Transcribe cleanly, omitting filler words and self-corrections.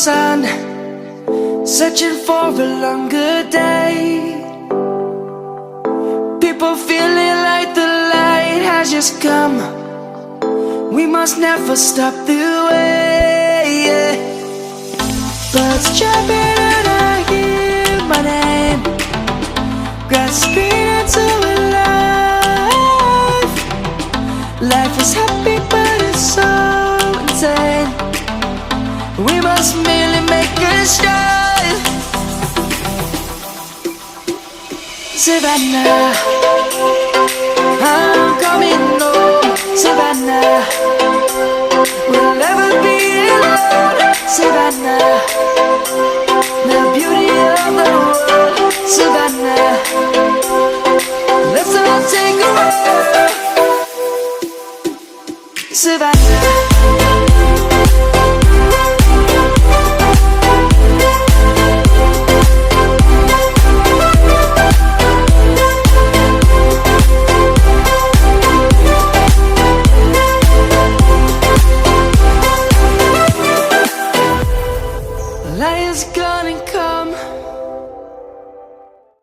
sun, searching for a longer day. People feeling like the light has just come. We must never stop the way. Birds chirping and I hear my name, grasping into a life. Life is happy but it's so insane. We must merely make a start. Savannah, I'm coming home. Savannah, we'll never be alone. Savannah, the beauty of the world. Savannah, let's all take a walk. Savannah.